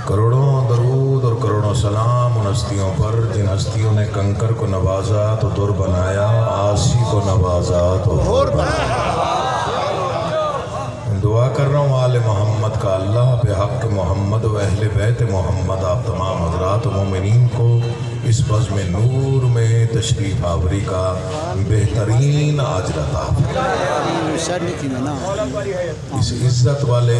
کروڑوں درود اور کروڑوں سلام ان ہستیوں پر جن ہستیوں نے کنکر کو نوازا تو در بنایا، آسی کو نوازا تو ہور بنایا۔ دعا کر رہا ہوں آل محمد کا اللہ بحق محمد و اہل بیت محمد آپ تمام حضرات و مومنین کو اس بزم نور میں تشریف آوری کا بہترین اجر عطا فرمائے۔ اس عزت والے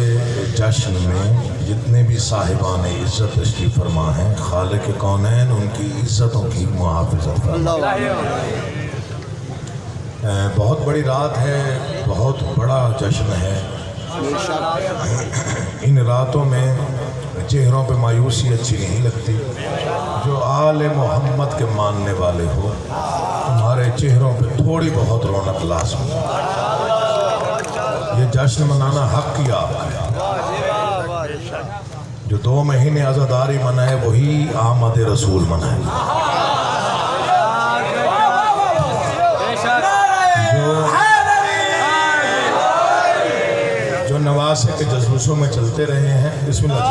جشن میں جتنے بھی صاحبان عزت تشریف فرما ہیں، خالق کونین ان کی عزتوں کی محافظت فرمائے۔ بہت بڑی رات ہے، بہت بڑا جشن ہے۔ ان راتوں میں چہروں پہ مایوسی اچھی نہیں لگتی۔ جو آل محمد کے ماننے والے ہو، تمہارے چہروں پہ تھوڑی بہت رونق لازم ہے۔ یہ جشن منانا حق ہی آپ کا ہے۔ جو 2 مہینے عزاداری منائے وہی آمد رسول منائے۔ جو نواسے کے جلوسوں میں چلتے رہے ہیں، بسم اللہ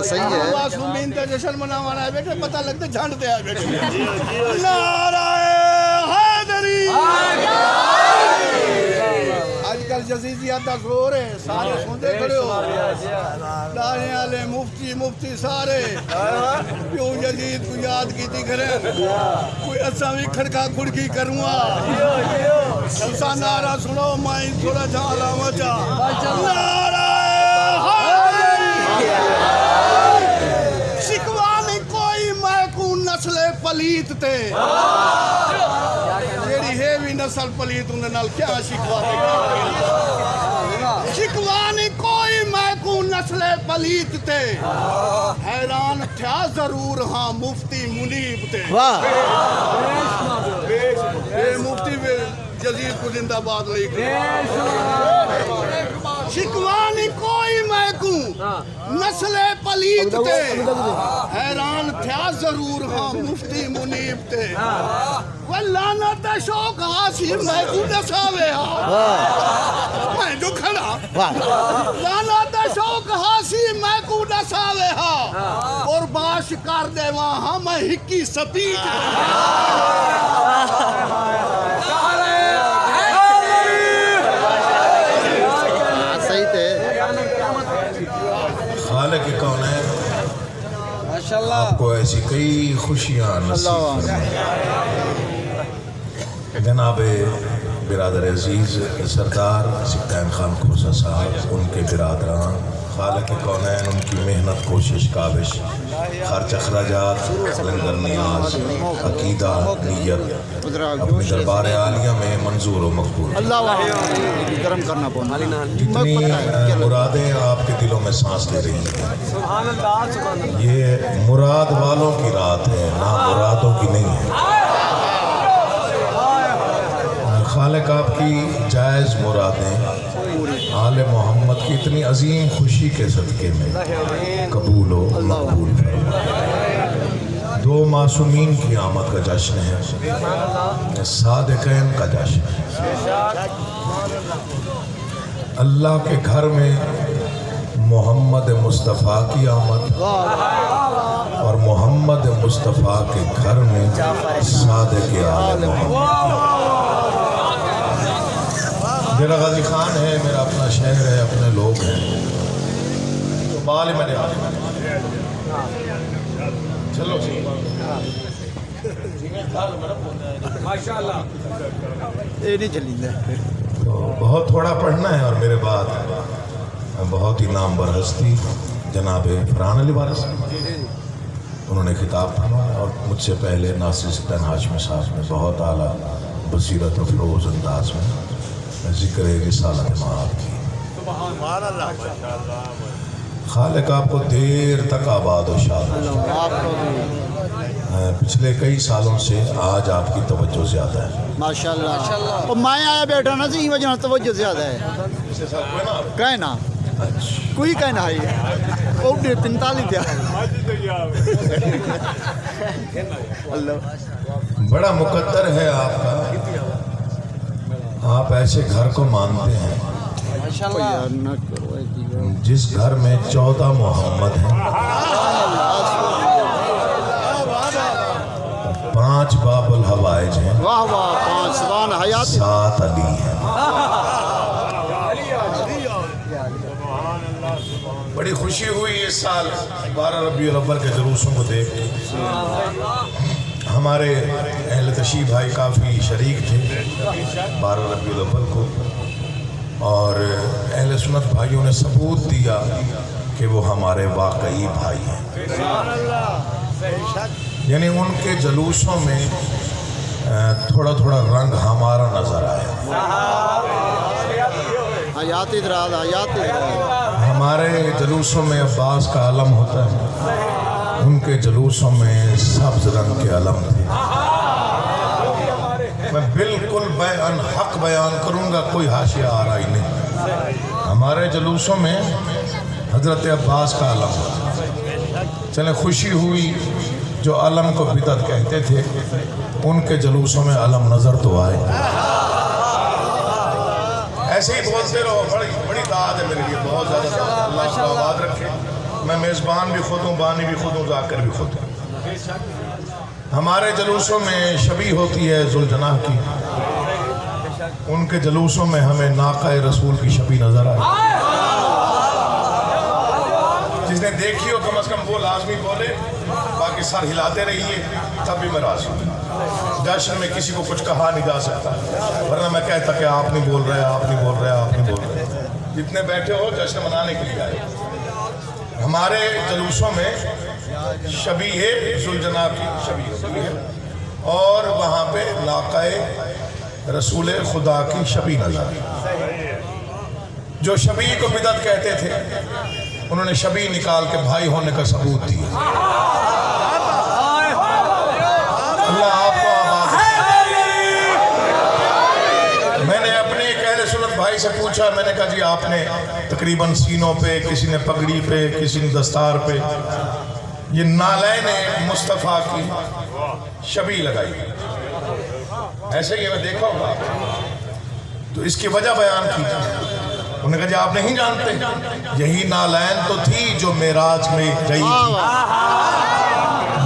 صحیح ہے۔ معصومین کا جشن مناوانا ہے بیٹے، پتہ لگتا جھنڈ دے آئے بیٹے۔ نعرہ حیدری۔ آج کل جزیزیات دا زور ہے، سارے سوندے کھڑے ہو، دانے والے مفتی سارے پیو یزید کو یاد کیتی کریں، کوئی اساں بھی کھڑکا کھڑکی کروں گا۔ جلسہ نعرہ سنو، میں تھوڑا جا علامہ چا۔ نعرہ حیدری۔ شکوا نہیں کوئی میں کو نسل پلیت تے، جیڑی ہے بھی نسل پلیت انہیں نال کیا شکوا نہیں؟ شکوا نہیں کوئی میں کو نسل پلیت تے، حیران تھیا ضرور ہاں مفتی منیب تے۔ اے مفتی جزید کو زندہ باد لے کے شکوا نہیں کوئی میں کو نسل پلیت تے، حیران تھیا ضرور ہاں مفتی منیب تے۔ لعنت شوق حاصل میں کو دساوے ہاں، میں جو کھڑا لعنت شوق حاصل میں کو دساوے ہاں، اور باش کر دے وہاں میں ہکی سپیٹ۔ خالق کونین آپ کو ایسی کئی خوشیاں نصیب فرمائے۔ جناب برادر عزیز سردار سکتین خان کھوسا صاحب، ان کے برادران، خالق کونین ان کی محنت، کوشش، کاوش، خرچ اخراجات، لنگر نیاز، عقیدہ، نیت اپنی دربار عالیہ میں منظور و مقبول۔ جتنی مرادیں آپ کے دلوں میں سانس لے رہی ہیں، یہ مراد والوں کی رات ہے، نہ مرادوں کی نہیں ہے۔ خالق آپ کی جائز مرادیں آل محمد کی اتنی عظیم خوشی کے صدقے میں قبول و مقبول فرمائے۔ 2 معصومین کی آمد کا جشن ہے، صادقین کا جشن ہے۔ اللہ کے گھر میں محمد مصطفیٰ کی آمد اور محمد مصطفیٰ کے گھر میں صادق آل محمد۔ میرا غازی خان ہے، میرا اپنا شہر ہے، اپنے لوگ ہیں، تو بال میں چلو تو بہت تھوڑا پڑھنا ہے، اور میرے بعد بہت ہی نامور ہستی جناب فرحان علی وارث انہوں نے خطاب فرمایا، اور مجھ سے پہلے ناصر سکتین ہاشمی صاحب نے بہت اعلیٰ بصیرت افروز انداز میں ذکر رسالت مآب کی۔ خالق آپ کو دیر تک آباد و شاد پچھلے کئی سالوں سے آج آپ کی توجہ زیادہ ہے ماشاءاللہ۔ میں آیا بیٹھا نا سی وجہ توجہ زیادہ ہے، کہنا کوئی کہنا ہے 45 دیا بڑا مقدر ہے آپ کا، آپ ایسے گھر کو مانتے ہیں جس گھر میں 14 محمد ہیں، 5 باب الحوائج ہیں، 7 علی ہیں۔ بڑی خوشی ہوئی اس سال 12 ربیع الاول کے جلوسوں کو دیکھ کے۔ ہمارے اہل تشیع بھائی کافی شریک تھے 12 ربیع الاول کو، اور اہل سنت بھائیوں نے ثبوت دیا کہ وہ ہمارے واقعی بھائی ہیں۔ یعنی ان کے جلوسوں میں تھوڑا تھوڑا رنگ ہمارا نظر آیا۔ ہمارے جلوسوں میں عباس کا علم ہوتا ہے، ان کے جلوسوں میں سبز رنگ کے علم تھے۔ میں بالکل حق بیان کروں گا، کوئی حاشیہ آ رہا ہی نہیں۔ ہمارے جلوسوں میں حضرت عباس کا علم ہوتا ہے۔ چلیں خوشی ہوئی، جو علم کو بدعت کہتے تھے ان کے جلوسوں میں علم نظر تو آئے۔ ایسے ہی بولتے رہو، بڑی داد ہے میرے لیے، بہت زیادہ داد۔ اللہ آپ کو آباد رکھے۔ میں میزبان بھی خود ہوں، بانی بھی خود ہوں، ذاکر بھی خود ہوں۔ ہمارے جلوسوں میں شبیہ ہوتی ہے ذوالجناح کی، ان کے جلوسوں میں ہمیں ناقہ رسول کی شبیہ نظر آئی۔ جس نے دیکھی ہو کم از کم وہ لازمی بولے، باقی سر ہلاتے رہیے، تب بھی میں راضی ہوں۔ جشن میں کسی کو کچھ کہا نہیں جا سکتا، ورنہ میں کہتا کہ آپ نہیں بول رہے، آپ نہیں بول رہے، آپ نہیں بول رہے۔ جتنے بیٹھے ہو جشن منانے کے لیے آئے۔ ہمارے جلوسوں میں شبیہ ذوالجناح کی شبیہ ہوتی ہے، اور وہاں پہ ناقہ رسول خدا کی شبیہ نظر آئی۔ جو شبیہ کو بدعت کہتے تھے انہوں نے شبیہ نکال کے بھائی ہونے کا ثبوت دیا۔ اللہ آپ کو آباد رکھے۔ میں نے اپنے ایک اہل سنت بھائی سے پوچھا، میں نے کہا جی آپ نے تقریباً سینوں پہ، کسی نے پگڑی پہ، کسی نے دستار پہ یہ نالین مصطفیٰ کی شبیہ لگائی، ایسے ہی میں دیکھا ہوگا، تو اس کی وجہ بیان کی۔ انہوں نے کہا جی آپ نہیں جانتے، یہی نالین تو تھی جو معراج میں گئی تھی۔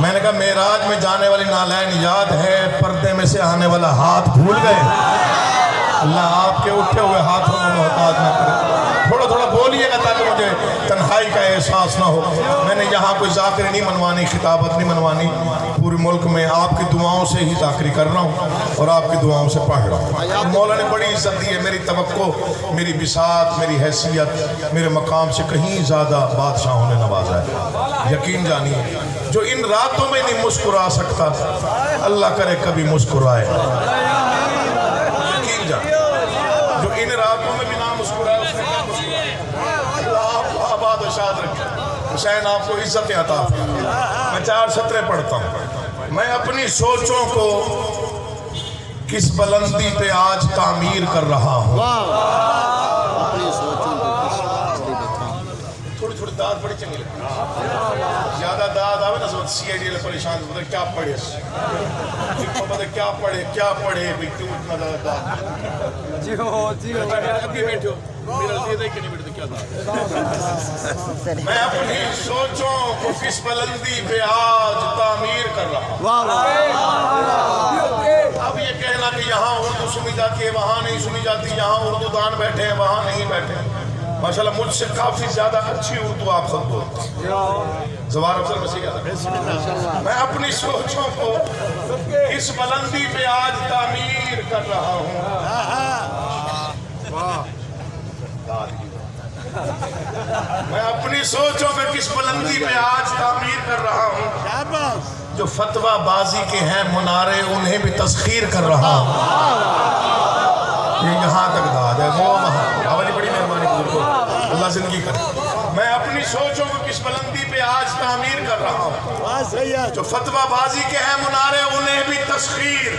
میں نے کہا معراج میں جانے والی نالین یاد ہے، پردے میں سے آنے والا ہاتھ بھول گئے۔ اللہ آپ کے اٹھے ہوئے ہاتھوں میں محتاج نہ کرے۔ تھوڑا تھوڑا بولیے گا تاکہ مجھے تنہائی کا احساس نہ ہو۔ میں نے یہاں کوئی ذاکری نہیں منوانی، خطابت نہیں منوانی، پورے ملک میں آپ کی دعاؤں سے ہی ذاکری کر رہا ہوں اور آپ کی دعاؤں سے پڑھ رہا ہوں۔ مولا نے بڑی عزت دی ہے، میری توقع، میری بساط، میری حیثیت، میرے مقام سے کہیں زیادہ بادشاہوں نے نوازا ہے۔ یقین جانیے، جو ان راتوں میں نہیں مسکرا سکتا، اللہ کرے کبھی مسکرائے۔ یقین جانیے، جو ان راتوں میں بھی نہ مسکرائے اس نے کیا مسکرائے۔ اللہ آپ کو آباد و شاد رکھے، حسین آپ کو عزت عطا فرمائے۔ میں 4 سطریں پڑھتا ہوں۔ میں اپنی سوچوں کو کس بلندی پہ آج تعمیر کر رہا ہوں۔ تھوڑی تھوڑی داد بڑی چنگی لگتی ہے، زیادہ داد آوے نا سب سی آئی ڈی پریشان ہوتا کیا پڑھے، کیا پڑھے کیا پڑھے بھئی کیوں اتنا زیادہ داد۔ ابھی بیٹھے ہو میرا دیدہ ہی کہ نہیں بیٹھے تو کیا داد۔ میں اپنی سوچوں کو کس بلندی پہ آج تعمیر کر رہا ہوں۔ اب یہ کہنا کہ یہاں اردو سنی جاتی ہے وہاں نہیں سنی جاتی، یہاں اردو دان بیٹھے ہیں وہاں نہیں بیٹھے، ماشاءاللہ مجھ سے کافی زیادہ اچھی اردو آپ خود بولتے ہیں۔ زوار افضل مسیح کہتا ہے، میں اپنی سوچوں کو اس بلندی پہ آج تعمیر کر رہا ہوں۔ میں اپنی سوچوں پہ کس بلندی پہ آج تعمیر کر رہا ہوں، جو فتوہ بازی کے ہیں منارے انہیں بھی تسخیر کر رہا ہوں۔ یہ یہاں تک داد ہے، وہ وہاں آواجی بڑی مہربانی بزرگو، اللہ زندگی کرے۔ میں اپنی سوچوں کو کس بلندی پہ آج تعمیر کر رہا ہوں، جو فتوہ بازی کے ہیں منارے انہیں بھی تسخیر۔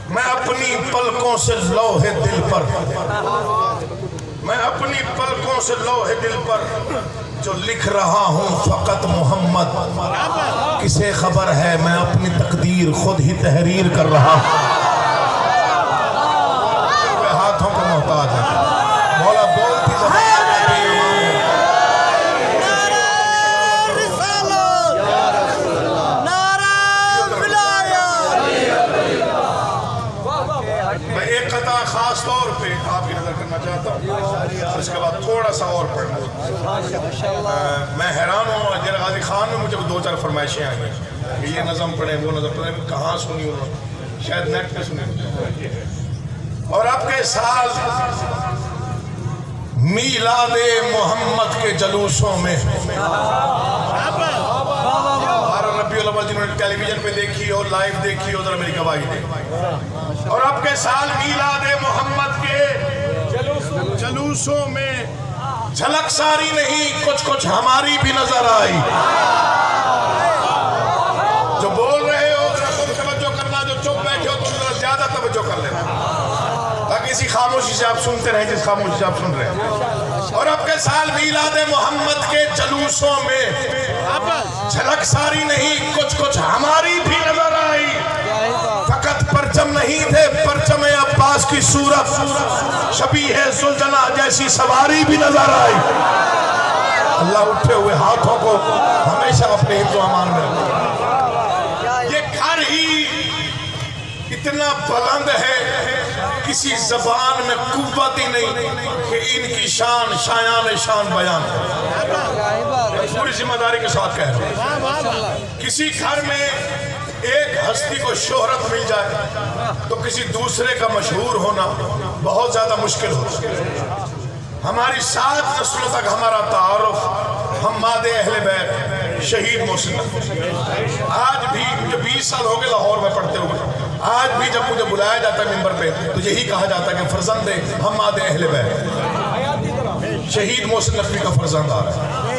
میں اپنی پلکوں سے لوح دل پر میں اپنی پلکوں سے لوح دل پر جو لکھ رہا ہوں فقط محمد. کسے خبر ہے میں اپنی تقدیر خود ہی تحریر کر رہا ہوں. ہاتھوں کو محتاج ہے مولا بولتی زبان میں ایک قطع خاص طور پہ آپ کی نظر کرنا چاہتا ہوں. اس کے بعد تھوڑا سا اور پڑھنا. میں حیران ہوں اجر غازی خان میں مجھے 2-4 فرمائشیں آئی ہیں کہ یہ نظم پڑھیں وہ نظم پڑھیں. کہاں سنی انہوں نے؟ شاید نیٹ پہ سنی. اور اب کے سال میلاد محمد کے جلوسوں میں ربیع الاول جنہوں نے ٹیلی ویژن پہ دیکھی ہو لائیو دیکھی ہو ذرا میری گواہی دے. اور اب کے سال میلاد محمد کے جلوسوں میں جھلک ساری نہیں کچھ ہماری بھی نظر آئی. جو بول رہے ہو ذرا خود توجہ کرنا, جو چپ بیٹھے ہو تو ذرا زیادہ توجہ کر لینا تاکہ اسی خاموشی سے آپ سنتے رہیں جس خاموشی سے آپ سن رہے ہیں. اور اب کے سال میلاد محمد کے جلوسوں میں جھلک ساری نہیں کچھ ہماری بھی نظر آئی. فقط پرچم نہیں تھے پرچم عباس کی صورت شبیہ ذوالجناح جیسی سواری بھی نظر آئی. اللہ اٹھے ہوئے ہاتھوں کو ہمیشہ اپنے حفظ و امان میں رکھے. یہ گھر ہی اتنا بلند ہے کسی زبان میں قوت ہی نہیں کہ ان کی شان شایان بیان ہے. پوری ذمہ داری کے ساتھ کہہ رہا ہوں. کسی گھر میں ایک ہستی کو شہرت مل جائے تو کسی دوسرے کا مشہور ہونا بہت زیادہ مشکل ہوتا ہے. ہماری 7 نسلوں تک ہمارا تعارف حماد اہل بیت شہید محسن. آج بھی مجھے 20 سال ہو گئے لاہور میں پڑھتے ہوئے, آج بھی جب مجھے بلایا جاتا ہے ممبر پہ تو یہی کہا جاتا ہے کہ فرزند حماد اہل بیت شہید محسن نقوی کا فرزند آ رہا ہے.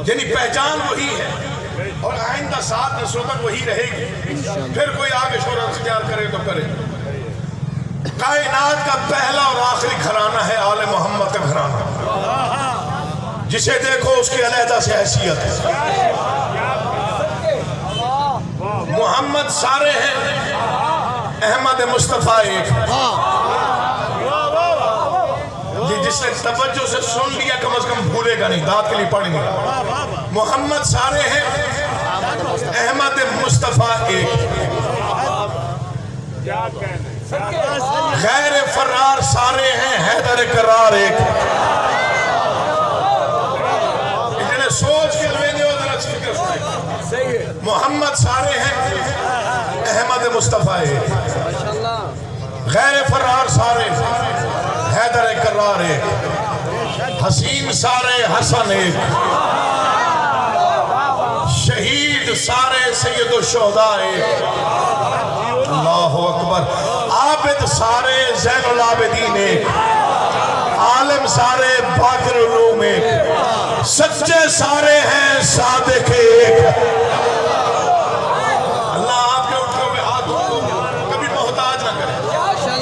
یعنی پہچان وہی ہے اور آئندہ 7 نسلوں تک وہی رہے گی. پھر کوئی آگے شہرت اختیار کرے تو کرے. کائنات کا پہلا اور آخری گھرانہ ہے آل محمد کا گھرانہ. جسے دیکھو اس کی علیحدہ سے حیثیت ہے. محمد سارے ہیں, احمد مصطفیٰ ایک. جس نے توجہ سے سن لیا کم از کم بھولے گا نہیں, دانت کے لیے پڑھ نہیں. محمد سارے ہیں, احمد مصطفیٰ ایک. غیر فرار سارے ہیں, حیدر کرار ایک. اتنے سوچ کے الویدے ہو ذرا فکر سنیں. محمد سارے ہیں, احمد مصطفیٰ ایک. غیر فرار سارے, حیدر کرار ایک. حسین سارے, حسن ایک. شہید سارے, سید الشہداء ایک. اللہ اکبر. عابد سارے, زین العابدین ایک. عالم سارے, باقر علوم ایک. سچے سارے ہیں, صادق ایک. اللہ آپ کے اٹھے ہوئے ہاتھوں کو کبھی محتاج نہ کرے.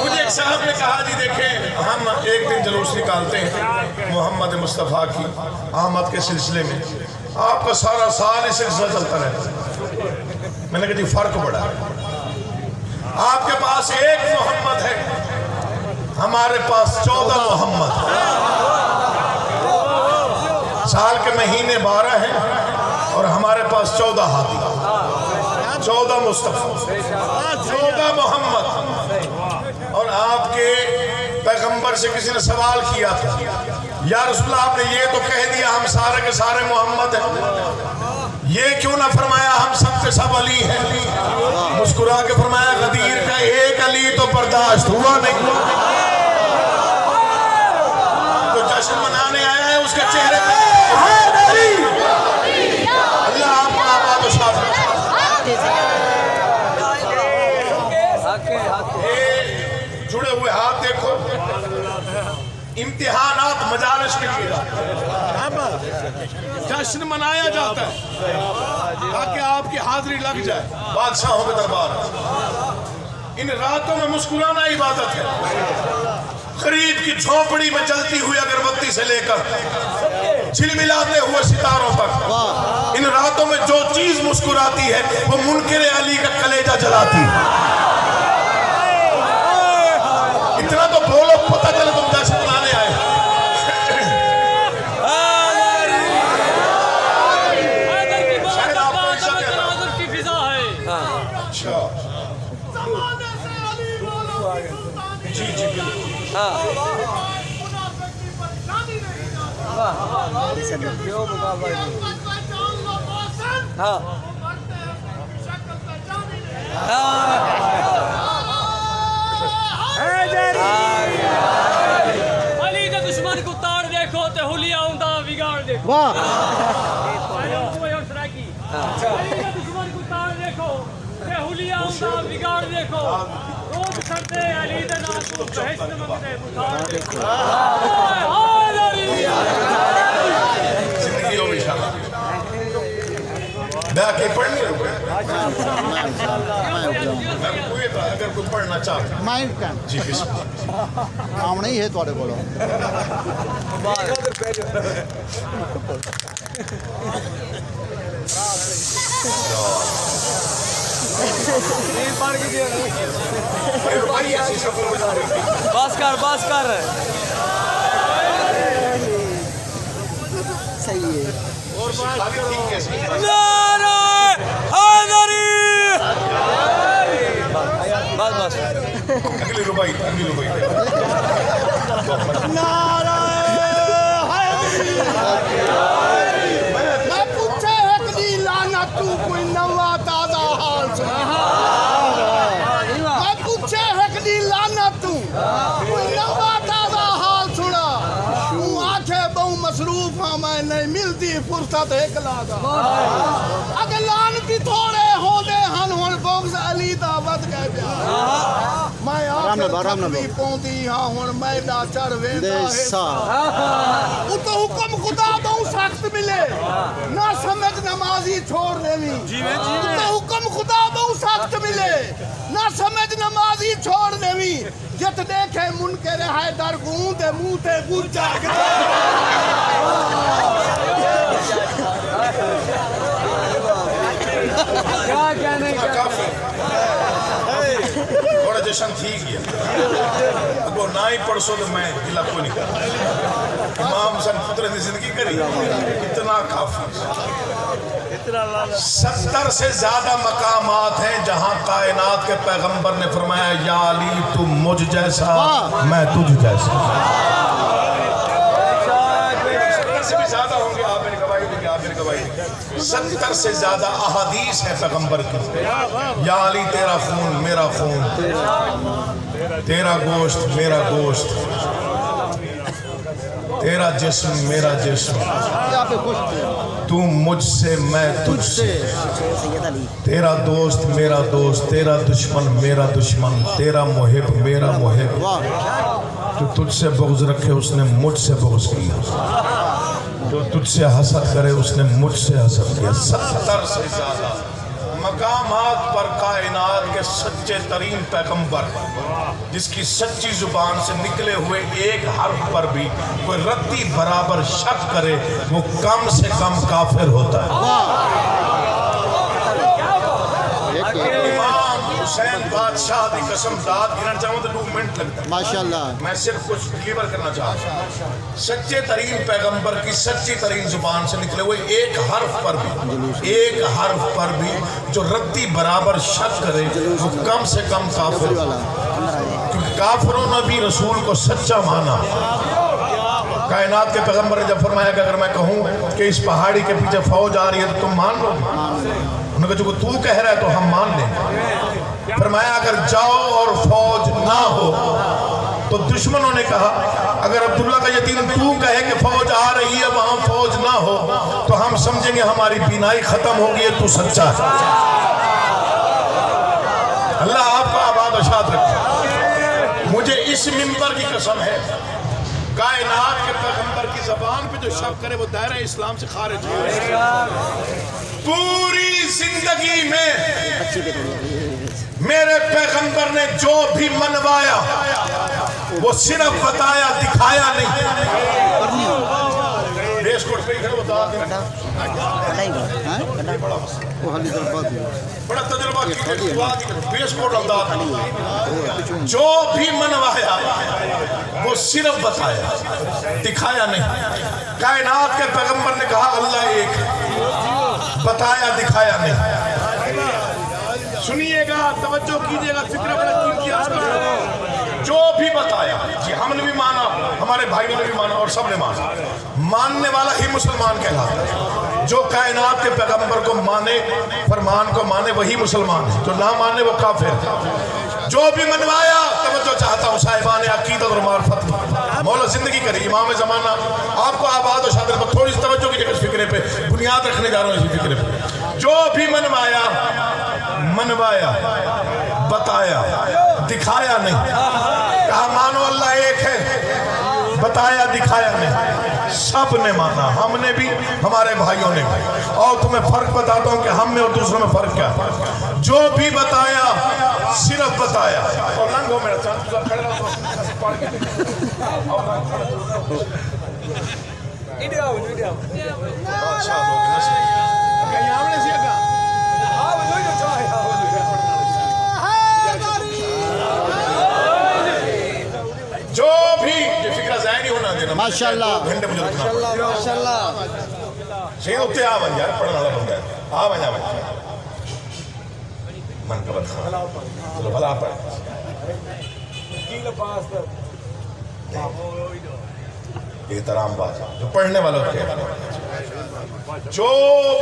مجھے ایک صاحب نے کہا جی دیکھیں ہم ایک دن جلوس نکالتے ہیں محمد مصطفیٰ کی آمد کے سلسلے میں, آپ کا سارا سال اس سلسلہ چلتا رہتا ہے. میں نے کہا جی فرق بڑا ہے. آپ کے پاس ایک محمد ہے, ہمارے پاس 14 محمد. سال کے مہینے 12 ہیں اور ہمارے پاس 14 ہادی, 14 مصطفیٰ, 14 محمد. اور آپ کے پیغمبر سے کسی نے سوال کیا تھا, یا رسول اللہ آپ نے یہ تو کہہ دیا ہم سارے کے سارے محمد ہیں, یہ کیوں نہ فرمایا ہم سب کے سب علی ہیں؟ مسکرا کے فرمایا غدیر کا ایک علی تو برداشت ہوا نہیں. تو جشن منانے آیا ہے اس کے چہرے پہ اللہ آپ کو آباد و شاد رکھے. جڑے ہوئے ہاتھ دیکھو. امتحانات مجالس کے لیے جشن منایا جاتا ہے تاکہ آپ کی حاضری لگ جائے بادشاہوں کے دربار. ان راتوں میں مسکرانا عبادت ہے. غریب کی جھونپڑی میں جلتی ہوئی اگربتی سے لے کر جھلملاتے ہوئے ستاروں تک، ان راتوں میں جو چیز مسکراتی ہے وہ منکر علی کا کلیجہ جلاتی ہے۔ اتنا تو بولو پتہ چلے تم دہشت بنانے آئے۔ شاید آپ کو عشاء کہتا ہے۔ اچھا جی جی علی دے دشمن کو تاڑ دیکھو تے حلیہ ہوندا بگاڑ دیکھو۔ واہ علی دے دشمن کو تاڑ دیکھو تے حلیہ ہوندا بگاڑ دیکھو۔ روز کرتے علی دے نام کو بہشت منگتے متاڑ دیکھو۔ زندگی ہو انشاءاللہ۔ میں آکے پڑھنی ہے میں کوئی تھا اگر کوئی پڑھنا چاہتا مائنڈ کن جی بسم اللہ۔ کام نہیں ہے تھوڑے بولو بس کر بس کر۔ صحیح ہے نعرہ حیدری۔ بس بس اگلی ربائی نعرہ میں پوچھے ایک دی لعنت تو کوئی نوا تازہ حال سنا۔ میں پوچھے ایک دی لعنت تو کوئی نوا تازہ حال سنا۔ تو آنکھیں بہو مصروف ہاں میں نہیں ملتی فرصت ایک لادا۔ اگر لعنتی تھوڑے ہو دے ہن ہن بغض علی دا ود گئے پیا۔ میں آخر بھی پوندی ہاں ہن میڈا چڑھ ویندا ہے۔ تو حکم خدا دوں سخت ملے نہ سمجھ نمازی چھوڑ دیوی۔ تو حکم خدا دوں سخت ملے نہ سمجھ نمازی چھوڑ دیوی۔ جت دیکھے منکر حیدر گوں دے منہ تے گرجا کیا کہنے کا تھوڑا جشن تھی گیا اگو نہ ہی پڑھسو تو میں دلہ کوئی نہیں کرتا۔ امام حسن فطرت زندگی کری اتنا کافی۔ 70 سے زیادہ مقامات ہیں جہاں کائنات کے پیغمبر نے فرمایا یا علی تم مجھ جیسا میں تجھ جیسا۔ 70 سے بھی زیادہ ہوں گے، آپ میری گواہی دیں گے، آپ میری گواہی دیں گے۔ 70 سے زیادہ احادیث ہے پیغمبر کی۔ یا علی تیرا خون میرا خون، تیرا گوشت میرا گوشت، تیرا جسم میرا جسم، یہاں پہ خوش تھے تو مجھ سے میں تجھ سے، سید علی تیرا دوست میرا دوست، تیرا دشمن میرا دشمن، تیرا محب میرا محب۔ واہ جو تجھ سے بغض رکھے اس نے مجھ سے بغض کیا، جو تجھ سے حسد کرے اس نے مجھ سے حسد کیا۔ 70 سے زیادہ مقامات پر کائنات کے سچے ترین پیغمبر جس کی سچی زبان سے نکلے ہوئے ایک حرف پر بھی کوئی ردی برابر شک کرے وہ کم سے کم کافر ہوتا ہے۔ امام حسین بادشاہ دی قسم داد گرنا چاہوں تو 2 منٹ لگتا ہے، ماشاءاللہ میں صرف کچھ ڈلیور کرنا چاہتا ہوں۔ سچے ترین پیغمبر کی سچی ترین زبان سے نکلے ہوئے ایک حرف پر بھی جو ردی برابر شک کرے وہ کم سے کم کافر، کیونکہ کافروں نے بھی رسول کو سچا مانا۔ کائنات کے پیغمبر نے جب فرمایا کہ اگر میں کہوں کہ اس پہاڑی کے پیچھے فوج آ رہی ہے تو تم مان لو؟ انہوں نے کہا جو تو کہہ رہا ہے تو ہم مان لیں گے۔ فرمایا اگر جاؤ اور فوج نہ ہو تو دشمنوں نے کہا اگر عبداللہ کا یتیم تو کہے کہ فوج آ رہی ہے وہاں فوج نہ ہو تو ہم سمجھیں گے ہماری بینائی ختم ہوگی ہے، تو سچا ہے۔ اللہ آپ کا آباد و شاد رکھے۔ مجھے اس منبر کی قسم ہے کائنات کے پیغمبر کی زبان پہ جو شک کرے وہ دائرہ اسلام سے خارج ہے۔ پوری زندگی میں میرے پیغمبر نے جو بھی منوایا وہ صرف بتایا، دکھایا نہیں۔ بیس کوٹ پہ ہی کھڑے بتا دیں، بڑا تجربہ کی بیس کوٹ انداز، جو بھی منوایا وہ صرف بتایا، دکھایا نہیں۔ کائنات کے پیغمبر نے کہا اللہ ایک، بتایا دکھایا نہیں۔ سنیے گا، توجہ کیجئے گا، فکر بڑا قیمتی ہے۔ جو بھی بتایا، جی ہم نے بھی مانا، ہمارے بھائیوں نے بھی مانا اور سب نے مانا، ماننے والا ہی مسلمان کہلاتا ہے۔ جو کائنات کے پیغمبر کو مانے، فرمان کو مانے، وہی مسلمان ہے۔ جو نہ مانے وہ کافر ہے۔ جو بھی منوایا، توجہ چاہتا ہوں صاحبان عقیدت اور معرفت، مولا زندگی کرے، امام زمانہ آپ کو آباد و شادر پر تھوڑی سی توجہ کی اس فکرے پہ بنیاد رکھنے جا رہا ہوں، اسی فکرے پہ۔ جو بھی منوایا، بتایا، دکھایا نہیں۔ کہا مانو اللہ ایک ہے، بتایا دکھایا نہیں۔ سب نے مانا، ہم نے بھی، ہمارے بھائیوں نے بھی۔ اور تمہیں فرق بتاتا ہوں کہ ہم میں اور دوسروں میں فرق کیا ہے۔ جو بھی بتایا صرف بتایا۔ اور لنگ ہو میرا چاند تجھا کھڑے رہا جو بھی یہ فکرہ ضائع نہیں ہونا دینا۔ ماشاءاللہ گھنٹے مجھے رکھنا ماشاءاللہ شہید ہوتے آ بن جائے، پڑھنا والا بن جائے، آ بن جائے من کا بدخان چلو بھلا پڑھ احترام بات جو پڑھنے والا جو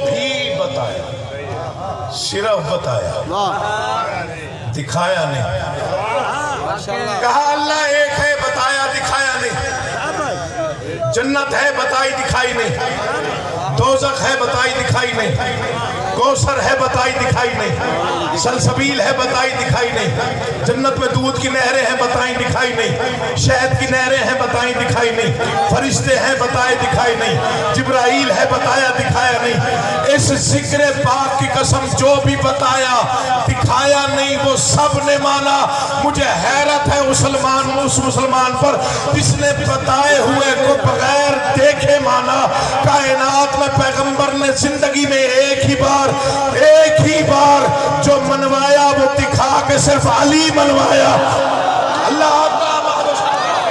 بھی بتایا صرف بتایا، دکھایا نہیں۔ کہا اللہ ایک ہے، بتایا دکھایا نہیں۔ جنت ہے، بتائی دکھائی نہیں۔ دوزخ ہے، بتائی دکھائی نہیں۔ کوثر ہے، بتائی دکھائی نہیں۔ سلسبیل ہے، بتائی دکھائی نہیں۔ جنت میں دودھ کی نہریں ہیں، بتائیں دکھائی نہیں۔ شہد کی نہریں ہیں، بتائیں دکھائی نہیں۔ فرشتے ہیں، بتائے دکھائی نہیں۔ جبرائیل ہے، بتایا دکھایا نہیں۔ اس ذکر پاک کی قسم جو بھی بتایا دکھایا نہیں وہ سب نے مانا۔ مجھے حیرت ہے اس مسلمان پر جس نے بتائے ہوئے کو بغیر دیکھے مانا۔ کائنات میں پیغمبر نے زندگی میں ایک ہی بار جو منوایا وہ دکھا کے صرف علی منوایا۔ اللہ آپ کا آباد و شاد،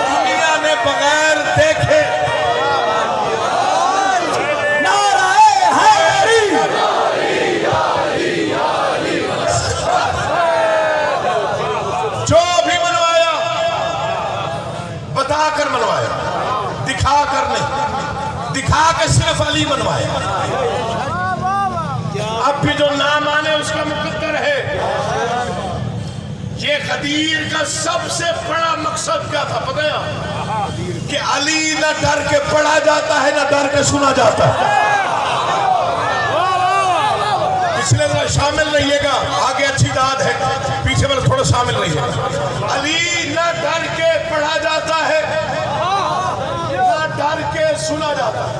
دنیا نے بغیر دیکھے نعرہ حیدری، جو بھی منوایا بتا کر منوایا، دکھا کر نہیں، دکھا کے صرف علی منوایا۔ اب بھی جو نہ مانے اس کا مقدر ہے۔ یہ غدیر کا سب سے بڑا مقصد کیا تھا پتہ ہے؟ کہ علی نہ ڈر کے پڑھا جاتا ہے نہ ڈر کے سنا جاتا ہے۔ پچھلے ذرا شامل رہیے گا، آگے اچھی داد ہے، پیچھے والا تھوڑا شامل رہیے گا۔ علی نہ ڈر کے پڑھا جاتا ہے نہ ڈر کے سنا جاتا ہے۔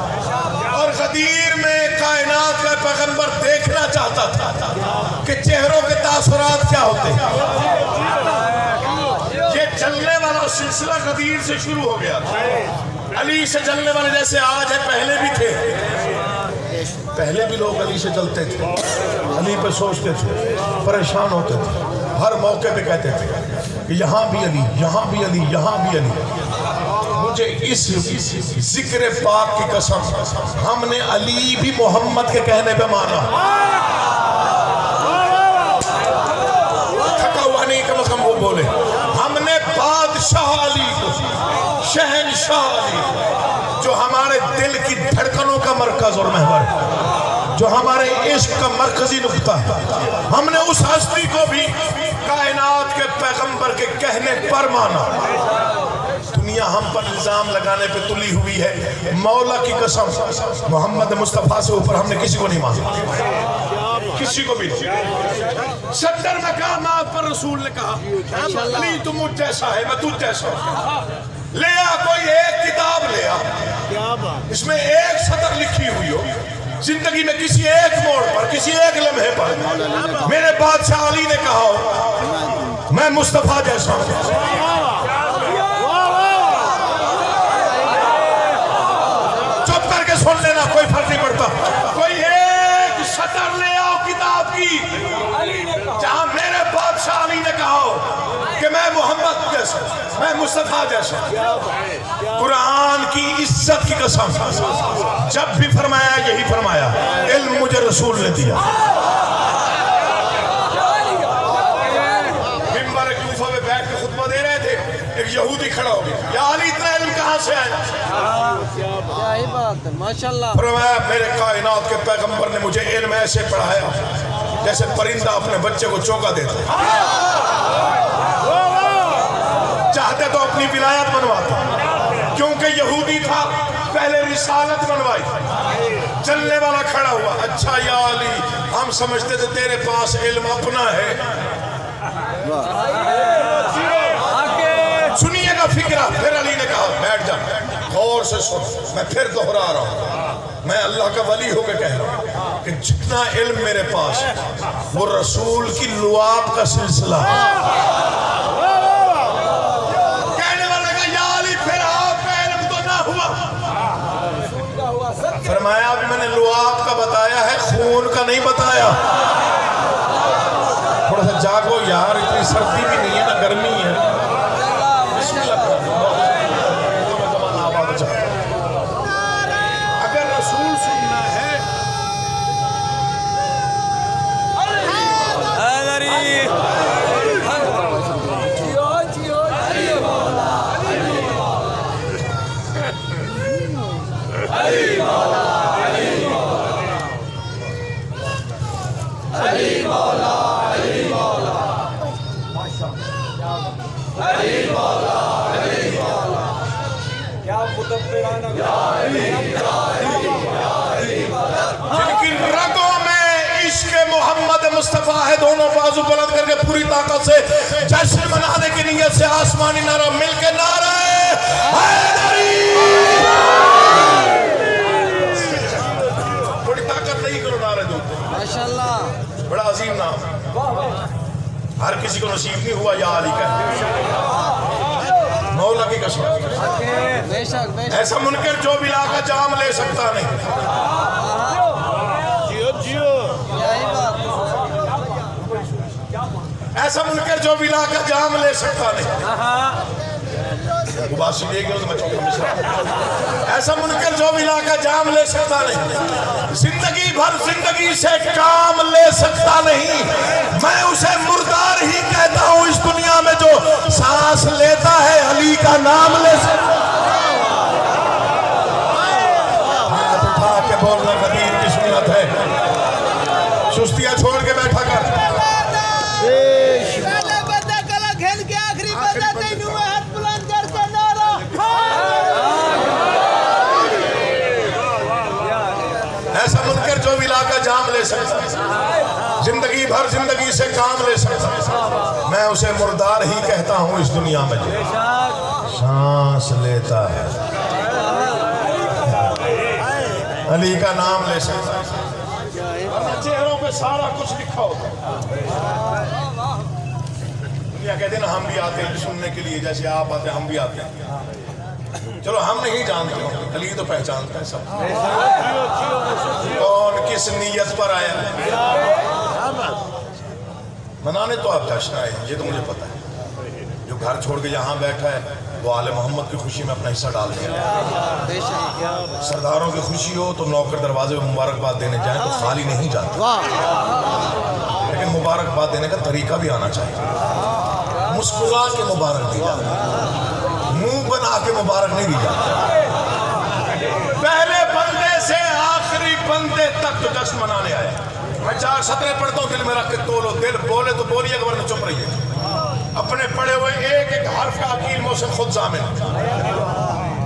اور غدیر میں کائنات کا پیغمبر دیکھنا چاہتا تھا کہ چہروں کے تاثرات کیا ہوتے ہیں۔ یہ جلنے والا سلسلہ غدیر سے شروع ہو گیا تھا۔ علی سے جلنے والے جیسے آج ہے، پہلے بھی تھے، پہلے بھی لوگ علی سے جلتے تھے، علی پہ سوچتے تھے، پریشان ہوتے تھے، ہر موقع پہ کہتے تھے کہ یہاں بھی علی، یہاں بھی علی، یہاں بھی علی۔ مجھے اس ذکر پاک کی قسم ہم نے علی بھی محمد کے کہنے پہ مانا۔ تھکا ہوا نہیں، کم از کم وہ بولے۔ ہم نے بادشاہ علی کو، شہنشاہ علی جو ہمارے دل کی دھڑکنوں کا مرکز اور محور ہے، جو ہمارے عشق کا مرکزی نقطہ ہے، ہم نے اس ہستی کو بھی کائنات کے پیغمبر کے کہنے پر مانا۔ دنیا ہم پر الزام لگانے پہ تلی ہوئی ہے، مولا کی قسم محمد مصطفیٰ سے اوپر ہم نے کسی کو نہیں مانا، کسی کو بھی نہیں۔ 70 مقامات پر رسول نے کہا علی تم مجھ جیسا ہے، میں تجھ جیسا ہوں۔ لیا کوئی ایک کتاب لیا کیا بات اس میں ایک سطر لکھی ہوئی ہو زندگی میں کسی ایک موڑ پر کسی ایک لمحے پر میرے بادشاہ علی نے کہا ہو میں مصطفیٰ جیسا ہوں. چپ کر کے سن لینا کوئی فرق نہیں پڑتا. کوئی ایک سطر لے آؤ کتاب کی جہاں میرے بادشاہ علی نے کہا ہو کہ میں محمد جیسا میں مصطفیٰ جیسا. قرآن کی عزت کی قسم جب بھی فرمایا یہی فرمایا علم مجھے رسول نے دیا. ممبر کوفہ میں بیٹھ کے خطبہ دے رہے تھے ایک یہودی کھڑا ہو گیا یا علی اتنا علم کہاں سے آیا؟ کیا ہی بات ہے ماشاءاللہ. فرمایا میرے کائنات کے پیغمبر نے مجھے علم ایسے پڑھایا جیسے پرندہ اپنے بچے کو چوکا دیتا. چاہتے تو اپنی ولایت بنواتا کیونکہ یہودی تھا پہلے رسالت بنوائی. چلنے والا کھڑا ہوا اچھا یا علی ہم سمجھتے تھے تیرے پاس علم اپنا ہے. سنیے گا فکرہ. پھر علی نے کہا بیٹھ جا غور سے سن میں پھر دہرا رہا ہوں میں اللہ کا ولی ہو کے کہہ رہا ہوں کہ جتنا علم میرے پاس ہے وہ رسول کی لعاب کا سلسلہ ہے. کہنے والا کہا یا علی پھر آپ کا علم تو نہ ہوا. فرمایا اب میں نے لعاب کا بتایا ہے خون کا نہیں بتایا. تھوڑا سا جاگو یار اتنی سردی بھی نہیں ہے نہ گرمی ہے. بسم اللہ اگر رسول سننا ہے جن کی رگوں میں عشق محمد مصطفیٰ ہے دونوں بازو بلند کر کے پوری طاقت سے جشن منانے کی نیت سے آسمانی نعرہ مل کے نعرہ حیدری. بڑی طاقت نہیں کرو نعرہ دو ماشاءاللہ. بڑا عظیم نام ہر کسی کو نصیب نہیں ہوا یا علی کا مولا کی قسم. بے شک بے شک. ایسا منکر جو بلا کا جام لے سکتا نہیں. کیا ہی بات. ایسا منکر جو بلا کا جام لے سکتا نہیں. وہ بات سنیے گی تو میں چوکا مصرا. ایسا منکر جو بلا کا جام لے سکتا نہیں زندگی بھر زندگی سے کام لے سکتا نہیں. میں اسے مردار ہی کہتا ہوں اس دنیا میں جو سانس لیتا ہے علی کا نام لے سکتا. ہاتھ اٹھا کے بولنا قدیر کی سنت ہے. سستیاں چھوڑ کے بیٹھا کر. ایسا منکر جو ملا کا جام لے سکتا زندگی بھر زندگی سے کام لے سکتا میں اسے مردار ہی کہتا ہوں اس دنیا میں جو سانس لیتا ہے علی کا نام لے سکتا. چہروں پہ سارا کچھ لکھا ہوتا. دنیا کہتے ہیں نا ہم بھی آتے ہیں سننے کے لیے جیسے آپ آتے ہیں ہم بھی آتے ہیں. چلو ہم نہیں جانتے علی تو پہچانتا ہے سب کون کس نیت پر آیا ہے. منانے تو آپ جشن آئے ہیں یہ تو مجھے پتا ہے. جو گھر چھوڑ کے یہاں بیٹھا ہے وہ آل محمد کی خوشی میں اپنا حصہ ڈال دیا. سرداروں کی خوشی ہو تو نوکر دروازے میں مبارکباد دینے جائیں تو خالی نہیں جاتے لیکن مبارکباد دینے کا طریقہ بھی آنا چاہیے. مسکرا کے مبارک دی جاتی منہ بنا کے مبارک نہیں دی جاتی. پہلے بندے سے آخری بندے تک تو جشن منانے آئے. میں 4 سطریں پڑھتا ہوں دل میں رکھ کے تولو. دل بولے تو بولیے کہ ورنہ چپ رہیے. اپنے پڑھے ہوئے ایک ایک حرف کا عقیل محسن خود ضامن.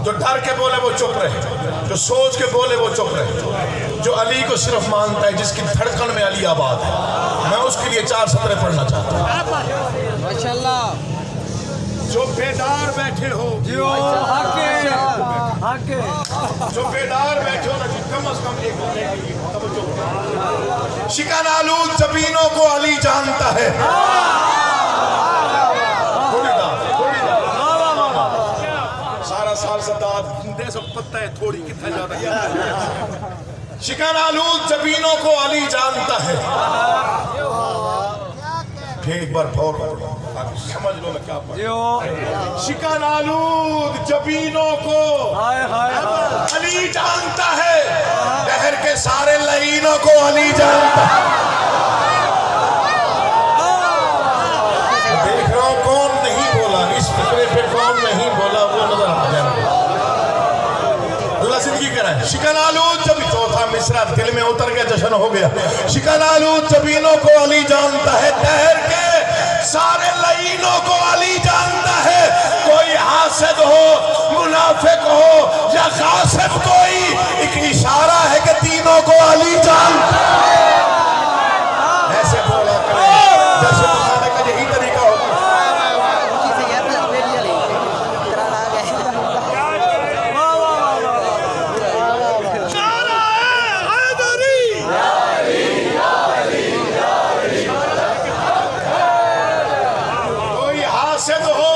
جو ڈر کے بولے وہ چپ رہے, جو سوچ کے بولے وہ چپ رہے, جو علی کو صرف مانتا ہے جس کی دھڑکن میں علی آباد ہے. میں اس کے لیے 4 سطریں پڑھنا چاہتا ہوں. ماشاءاللہ. جو بیدار بیٹھے ہو، جو بیدار بیٹھے ہو نا جی، کم از کم ایک بندے کے لیے توجہ کرو۔ شکن آلود جبینوں کو علی جانتا ہے۔ تھوڑی دار سارا سال صداد دے سب پتہ ہے تھوڑی کتنا جاتا ہے۔ شکن آلود جبینوں کو علی جانتا ہے۔ پھر ایک بار پھور سمجھ لو میں کیا پڑھ۔ شکن آلود جبینوں کو علی جانتا ہے، دہر کے سارے لعینوں کو علی جانتا ہے۔ دیکھ رہا ہوں کون نہیں بولا، اس فکرے پہ کون نہیں بولا وہ نظر آ جائے۔ اللہ زندگی کرا ہے۔ شکن آلود جب چوتھا مصرع دل میں اتر گیا، جشن ہو گیا۔ شکن آلود جبینوں کو علی جانتا ہے، دہر کے سارے لعینوں کو علی جانتا ہے۔ کوئی حاسد ہو، منافق ہو یا غاصب، کوئی ایک اشارہ ہے کہ تینوں کو علی جانتا ہے۔ ایسے بولا کریں جیسے بتانے کا یہی طریقہ ہوتا ہے۔ کوئی حاسد ہو،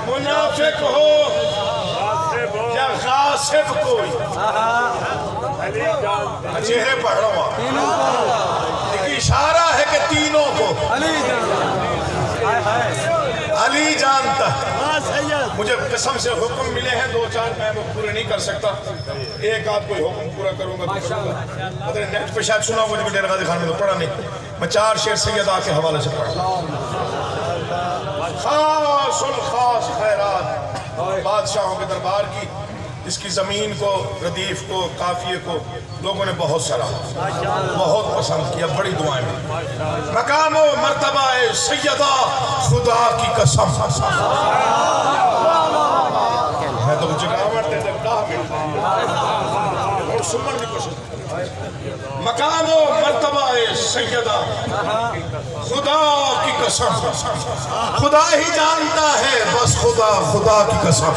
منافق ہو یا غاصب، کوئی چہرے پڑھ رہا ہوں، ایک اشارہ ہے کہ تینوں کو علی جانتا ہے۔ مجھے قسم سے حکم ملے ہیں، دو چار میں وہ پورے نہیں کر سکتا، ایک آدھ کوئی حکم پورا کروں گا تو کروں گا۔ مطلب نیٹ پہ شاید سنا ہوگا، ڈیرہ غازی خان میں تو پڑھا نہیں، میں 4 شعر سیدہ کے حوالے سے پڑھا۔ خاص الخاص خیرات بادشاہوں کے دربار کی، اس کی زمین کو، ردیف کو، قافیے کو لوگوں نے بہت سراہا، بہت پسند کیا، بڑی دعائیں بھی۔ مقام و مرتبہ سیدہ خدا کی قسم، میں تو جگاوٹ دے دے اور سمن کی کوشش۔ مقام و مرتبہ سیدہ خدا کی قسم، خدا ہی جانتا ہے، بس خدا کی قسم۔